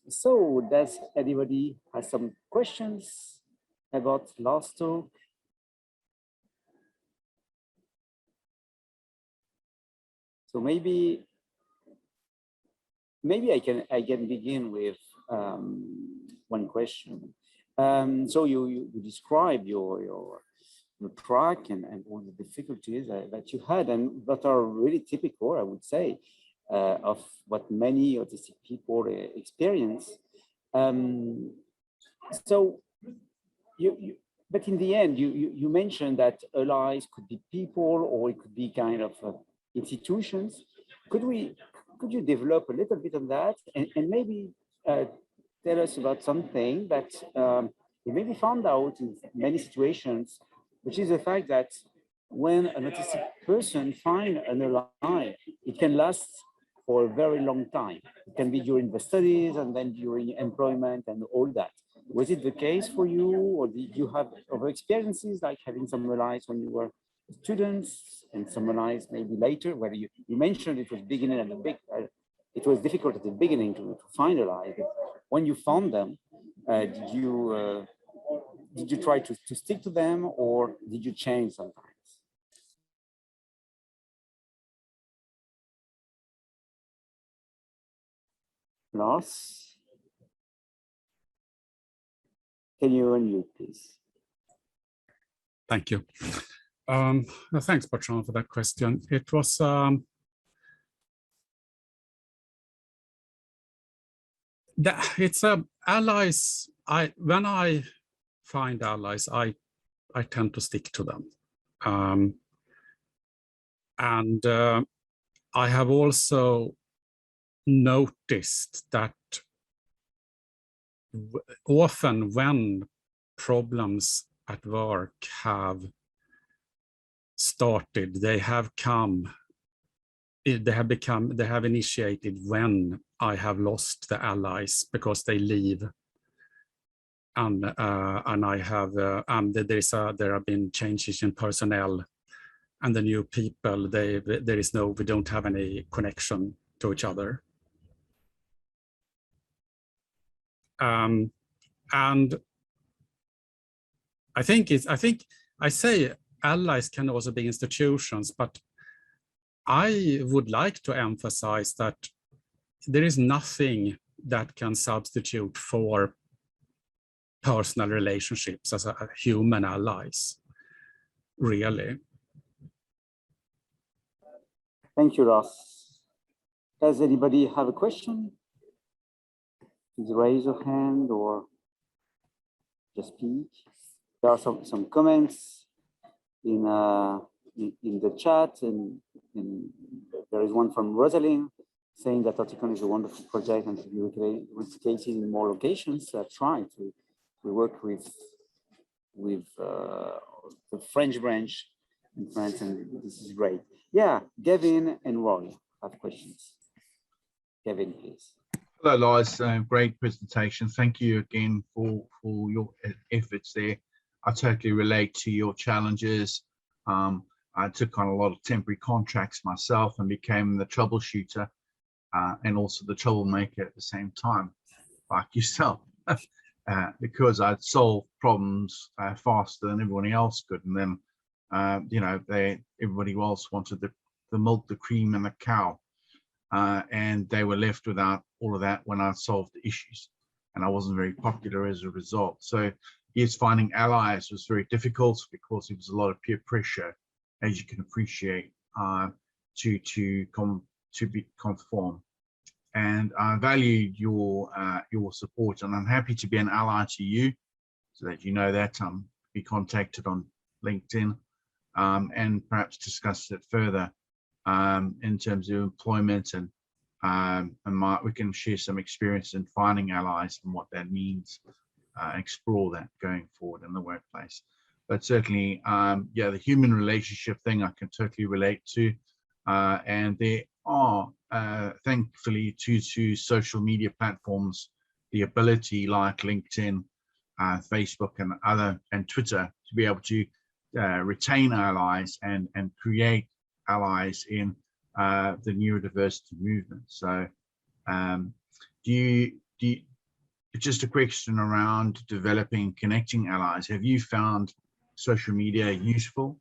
So does anybody have some questions about Lars talk? So maybe I can begin with one question. So you describe your track and all the difficulties that you had, and that are really typical, I would say, of what many autistic people experience. So but in the end, you mentioned that allies could be people, or it could be kind of institutions. Could you develop a little bit on that, and maybe tell us about something that we maybe found out in many situations, which is the fact that when an autistic person finds an ally, it can last for a very long time. It can be during the studies and then during employment and all that. Was it the case for you, or did you have other experiences like having some allies when you were students and some allies maybe later? Whether you mentioned it was beginning at the big, it was difficult at the beginning to find allies. But when you found them, did you try to stick to them, or did you change sometimes? Lars, can you unmute, please? Thank you. Thanks, Backstrom, for that question. It was it's allies. When I find allies, I tend to stick to them, and I have also noticed that often when problems at work have started, they have initiated when I have lost the allies because they leave, and I have there have been changes in personnel, and the new people, we don't have any connection to each other. And I think I say allies can also be institutions, but I would like to emphasize that there is nothing that can substitute for personal relationships as a human allies, really. Thank you, Lars. Does anybody have a question? Please raise your hand or just speak. There are some comments in the chat, and there is one from Rosalind saying that Auticon is a wonderful project and should be replicated in more locations. That's right. We work with the French branch in France, and this is great. Yeah, Gavin and Roy have questions. Gavin, please. Hello, Lars. Great presentation. Thank you again for your efforts there. I totally relate to your challenges. I took on a lot of temporary contracts myself and became the troubleshooter and also the troublemaker at the same time, like yourself, because I'd solve problems faster than everybody else could. And then, you know, everybody else wanted the milk, the cream, and the cow. And they were left without all of that when I solved the issues, and I wasn't very popular as a result. So yes, finding allies was very difficult because it was a lot of peer pressure, as you can appreciate, to conform. And I valued your support, and I'm happy to be an ally to you, so that you know that be contacted on LinkedIn, and perhaps discuss it further. In terms of employment, and we can share some experience in finding allies and what that means, explore that going forward in the workplace. But certainly, yeah, the human relationship thing I can totally relate to, and there are, thankfully, to social media platforms, the ability like LinkedIn, Facebook, and Twitter to be able to retain allies and create allies in the neurodiversity movement. So do just a question around developing, connecting allies. Have you found social media useful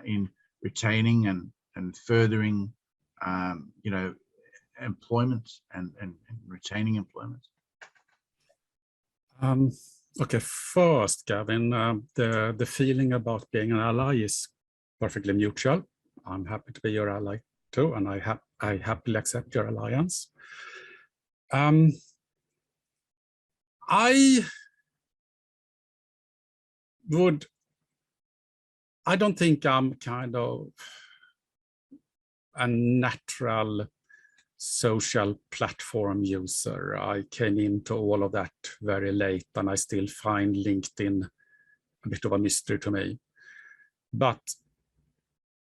in retaining and furthering, you know, employment and retaining employment? Okay, first, Gavin, the feeling about being an ally is perfectly mutual. I'm happy to be your ally too, and I happily accept your alliance. I don't think I'm kind of a natural social platform user. I came into all of that very late, and I still find LinkedIn a bit of a mystery to me. But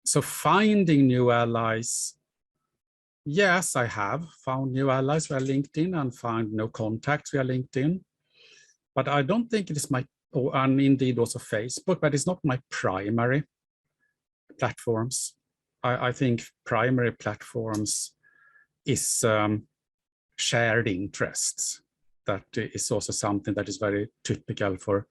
so finding new allies, yes, I have found new allies via LinkedIn and found no contacts via LinkedIn. But I don't think it is my, and indeed also Facebook, but it's not my primary platforms. I think primary platforms is shared interests. That is also something that is very typical for,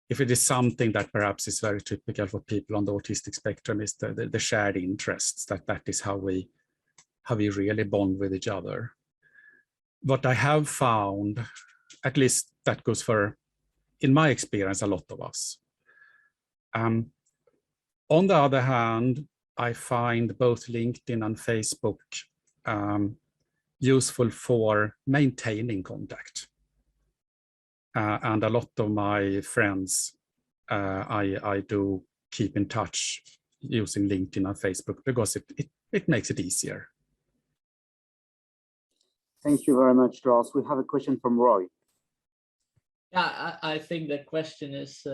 if it is something that perhaps is very typical for people on the autistic spectrum, is the shared interests, that is how we really bond with each other. What I have found, at least that goes for, in my experience, a lot of us. On the other hand, I find both LinkedIn and Facebook useful for maintaining contact. And a lot of my friends, I do keep in touch using LinkedIn and Facebook because it makes it easier. Thank you very much, Lars. We have a question from Roy. Yeah, I think the question is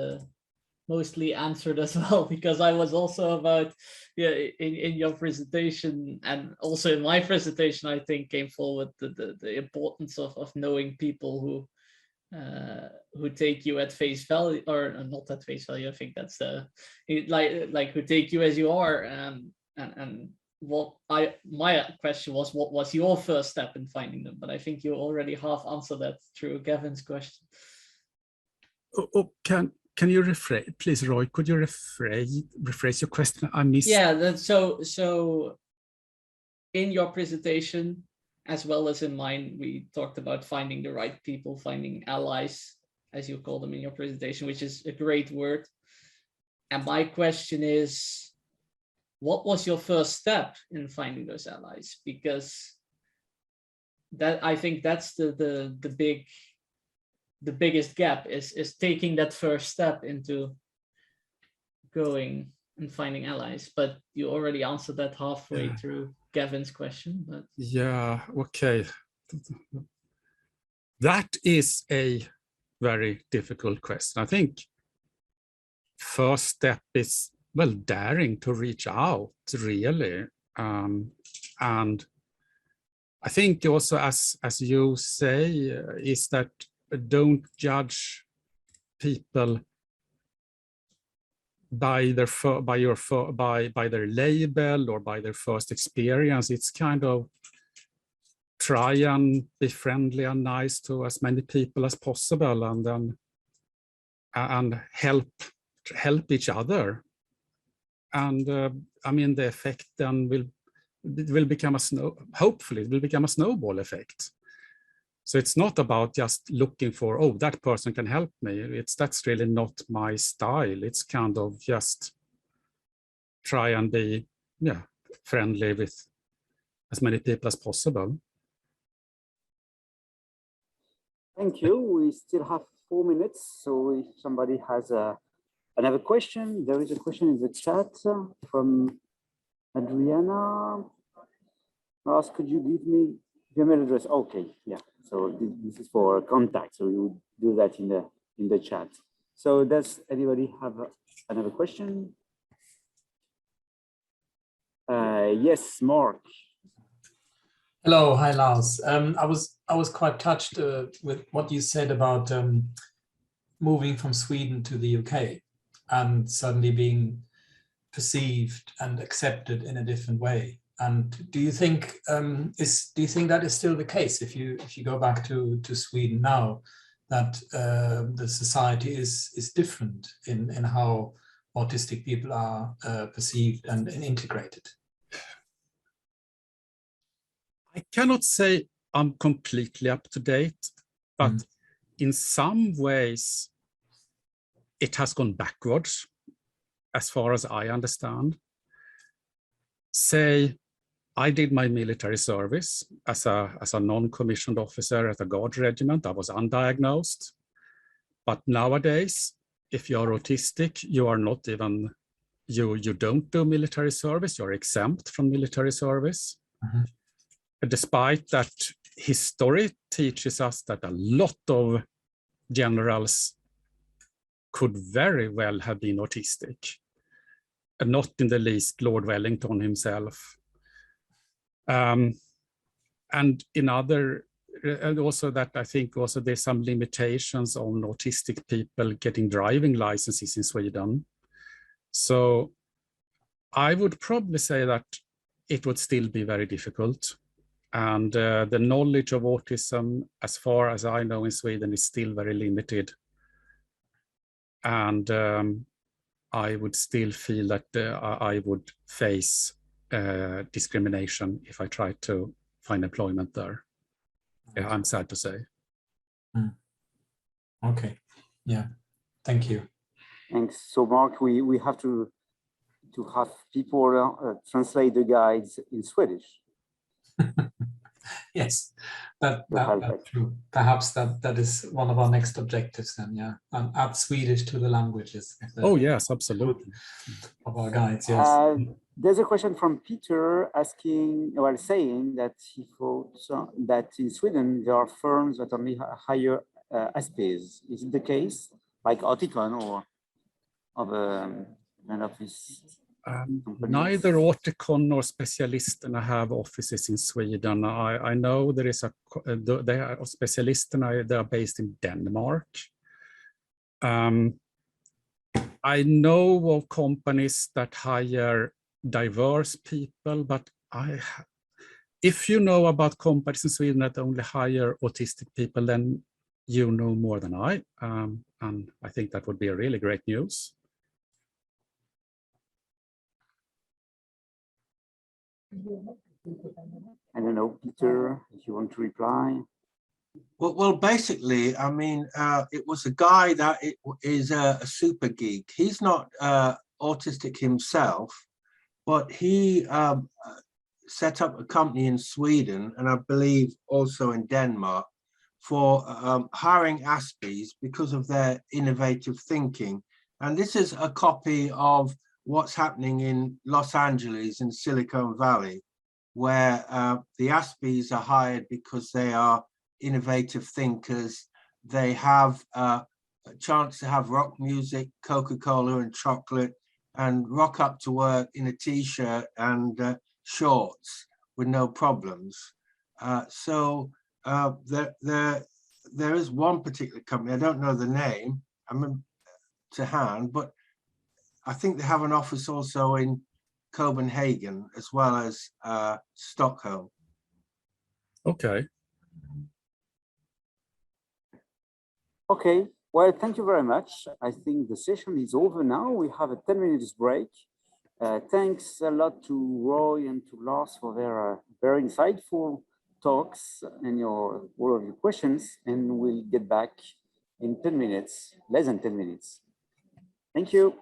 mostly answered as well, because I was also about, yeah, in your presentation and also in my presentation, I think came forward the importance of knowing people who take you at face value, or not at face value. I think that's like who take you as you are. And what my question was, what was your first step in finding them? But I think you already half answered that through Gavin's question. Can you rephrase, please, Roy? Could you rephrase your question? I missed. Yeah, so in your presentation, as well as in mine, we talked about finding the right people, finding allies, as you call them in your presentation, which is a great word. And my question is, what was your first step in finding those allies? Because that, I think that's the biggest gap is taking that first step into going and finding allies. But you already answered that halfway through Gavin's question. But yeah, okay. That is a very difficult question. I think first step is, well, daring to reach out, really. And I think also, as you say, is that don't judge people by their label or by their first experience. It's kind of try and be friendly and nice to as many people as possible, and then and help each other. And I mean, the effect then will become hopefully it will become a snowball effect. So it's not about just looking for, oh, that person can help me. That's really not my style. It's kind of just try and be, yeah, friendly with as many people as possible. Thank you. We still have 4 minutes. So if somebody has another question, there is a question in the chat from Adriana. Lars, could you give me your email address? Okay, yeah. So this is for contact. So you would do that in the chat. So does anybody have another question? Yes, Mark. Hello, hi Lars. I was quite touched with what you said about moving from Sweden to the UK and suddenly being perceived and accepted in a different way. And do you think that is still the case if you go back to Sweden now? that the society is different in how autistic people are perceived and integrated? I cannot say I'm completely up to date, but in some ways it has gone backwards as far as I understand. Say, I did my military service as a non-commissioned officer at a guard regiment. I was undiagnosed. But nowadays, if you're autistic, you are not even, you don't do military service, you're exempt from military service. Despite that, history teaches us that a lot of generals could very well have been autistic, and not in the least Lord Wellington himself. And in other, and also that I think also there's some limitations on autistic people getting driving licenses in Sweden. So I would probably say that it would still be very difficult. And the knowledge of autism, as far as I know in Sweden, is still very limited. And I would still feel that I would face discrimination if I tried to find employment there. Yeah, I'm sad to say. Okay, yeah, thank you. Thanks. So Mark, we have to have people translate the guides in Swedish. Yes, that's true. Perhaps that is one of our next objectives then, yeah. Add Swedish to the languages. Oh yes, absolutely. Of our guides, yes. There's a question from Peter asking, well, saying that he thought that in Sweden there are firms that only hire ASPs. Is it the case, like Auticon or other kind of this? Neither Auticon nor Specialisterna have offices in Sweden. I know there is they are Specialisterna, they are based in Denmark. I know of companies that hire diverse people, but if you know about companies in Sweden that only hire autistic people, then you know more than I, and I think that would be a really great news. I don't know, Peter, if you want to reply. Well, basically, I mean, it was a guy that is a super geek. He's not autistic himself, but he set up a company in Sweden, and I believe also in Denmark, for hiring Aspies because of their innovative thinking. And this is a copy of what's happening in Los Angeles in Silicon Valley, where the Aspies are hired because they are innovative thinkers. They have a chance to have rock music, Coca-Cola and chocolate, and rock up to work in a t-shirt and shorts with no problems. So there is one particular company, I don't know the name, I'm to hand, but I think they have an office also in Copenhagen as well as Stockholm. Okay. Okay, well, thank you very much. I think the session is over now. We have a 10 minutes break. Thanks a lot to Roy and to Lars for their very insightful talks and all of your questions. And we'll get back in 10 minutes, less than 10 minutes. Thank you.